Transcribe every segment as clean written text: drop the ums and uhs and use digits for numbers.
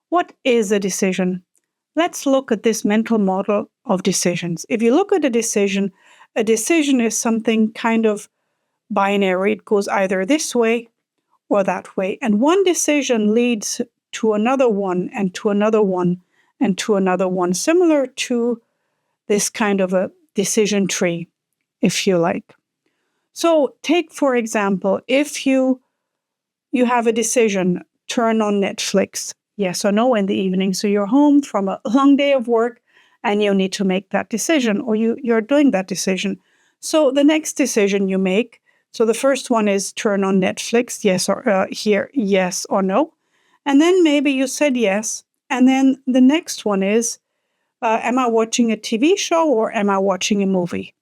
What is a decision? Let's look at this mental model of decisions. If you look at a decision is something kind of binary. It goes either this way or that way. And one decision leads to another one and to another one and to another one, similar to this kind of a decision tree, if you like. So take, for example, if you have a decision, turn on Netflix, yes or no, in the evening. So you're home from a long day of work and you need to make that decision, or you're doing that decision. So the next decision you make, so the first one is turn on Netflix, yes or no. And then maybe you said yes. And then the next one is, am I watching a TV show or am I watching a movie?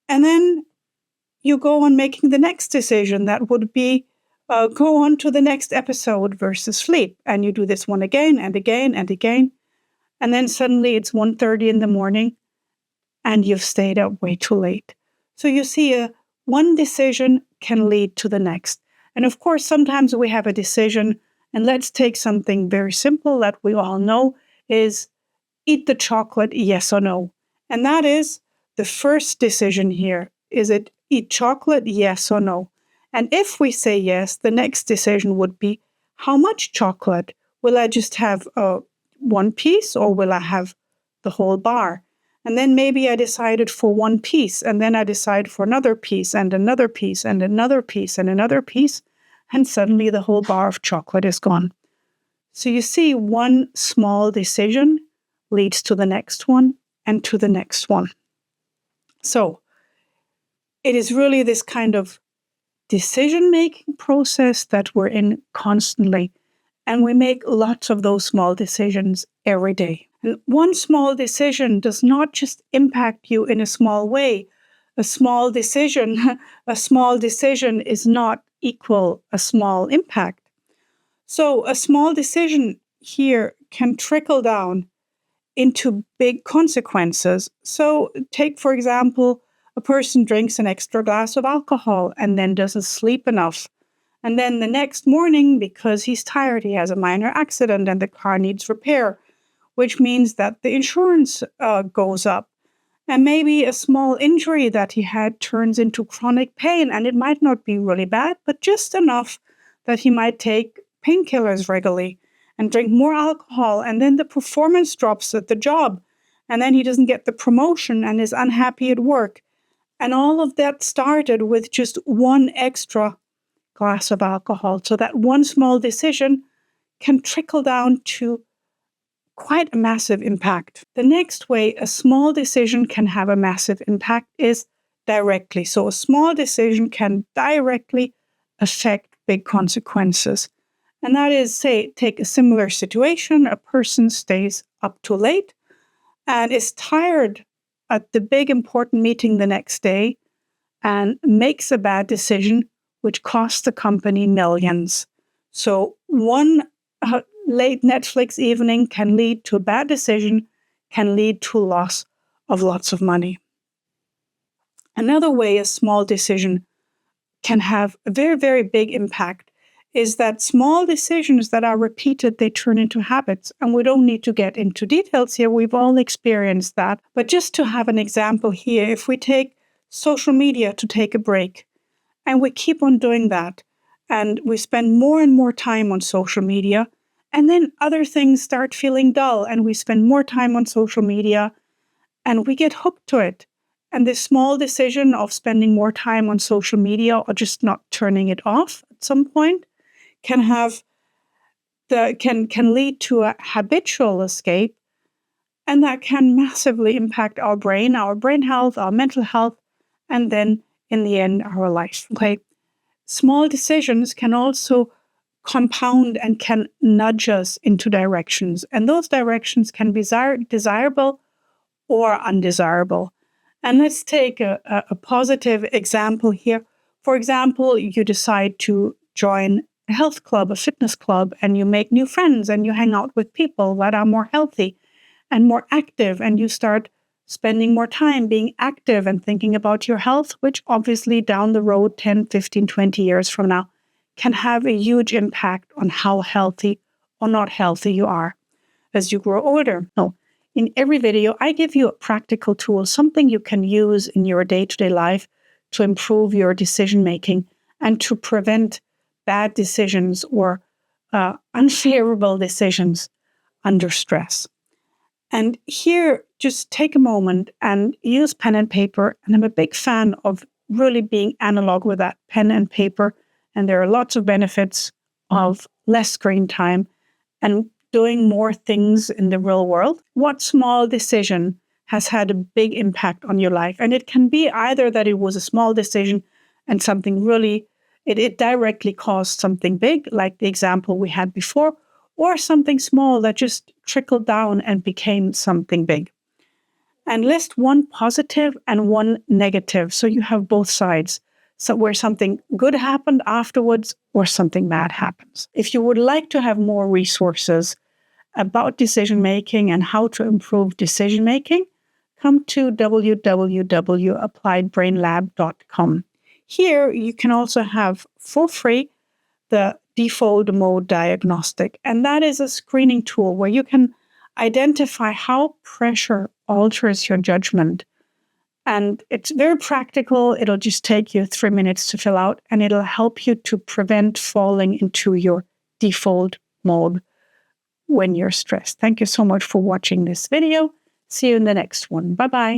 And then you go on making the next decision. That would be go on to the next episode versus sleep. And you do this one again and again and again. And then suddenly it's 1:30 in the morning and you've stayed up way too late. So you see, one decision can lead to the next. And of course, sometimes we have a decision, and let's take something very simple that we all know is eat the chocolate, yes or no. And that is the first decision here. Is it eat chocolate, yes or no? And if we say yes, the next decision would be, how much chocolate? Will I just have one piece or will I have the whole bar? And then maybe I decided for one piece, and then I decide for another piece and another piece and another piece and another piece, and suddenly the whole bar of chocolate is gone. So you see, one small decision leads to the next one and to the next one. So it is really this kind of decision-making process that we're in constantly. And we make lots of those small decisions every day. And one small decision does not just impact you in a small way. A small decision is not equal a small impact. So a small decision here can trickle down into big consequences. So take, for example, a person drinks an extra glass of alcohol and then doesn't sleep enough. And then the next morning, because he's tired, he has a minor accident and the car needs repair, which means that the insurance goes up. And maybe a small injury that he had turns into chronic pain, and it might not be really bad, but just enough that he might take painkillers regularly and drink more alcohol, and then the performance drops at the job, and then he doesn't get the promotion and is unhappy at work. And all of that started with just one extra glass of alcohol. So that one small decision can trickle down to quite a massive impact. The next way a small decision can have a massive impact is directly. So a small decision can directly affect big consequences. And that is, say, take a similar situation. A person stays up too late and is tired at the big important meeting the next day and makes a bad decision, which costs the company millions. So one late Netflix evening can lead to a bad decision, can lead to loss of lots of money. Another way a small decision can have a very, very big impact is that small decisions that are repeated, they turn into habits. And we don't need to get into details here. We've all experienced that. But just to have an example here, if we take social media to take a break, and we keep on doing that, and we spend more and more time on social media, and then other things start feeling dull, and we spend more time on social media, and we get hooked to it. And this small decision of spending more time on social media or just not turning it off at some point can lead to a habitual escape, and that can massively impact our brain health, our mental health, and then in the end, our life. Okay, small decisions can also compound and can nudge us into directions, and those directions can be desirable or undesirable. And let's take a positive example here. For example, you decide to join a health club, a fitness club, and you make new friends and you hang out with people that are more healthy and more active, and you start spending more time being active and thinking about your health, which obviously down the road, 10, 15, 20 years from now, can have a huge impact on how healthy or not healthy you are as you grow older. No. In every video, I give you a practical tool, something you can use in your day-to-day life to improve your decision-making and to prevent bad decisions or unfavorable decisions under stress. And here, just take a moment and use pen and paper. And I'm a big fan of really being analog with that pen and paper. And there are lots of benefits of less screen time and doing more things in the real world. What small decision has had a big impact on your life? And it can be either that it was a small decision and something really, it directly caused something big, like the example we had before, or something small that just trickled down and became something big. And list one positive and one negative, so you have both sides. So where something good happened afterwards or something bad happens. If you would like to have more resources about decision-making and how to improve decision-making, come to www.appliedbrainlab.com. Here, you can also have for free the default mode diagnostic. And that is a screening tool where you can identify how pressure alters your judgment. And it's very practical. It'll just take you 3 minutes to fill out, and it'll help you to prevent falling into your default mode when you're stressed. Thank you so much for watching this video. See you in the next one. Bye-bye.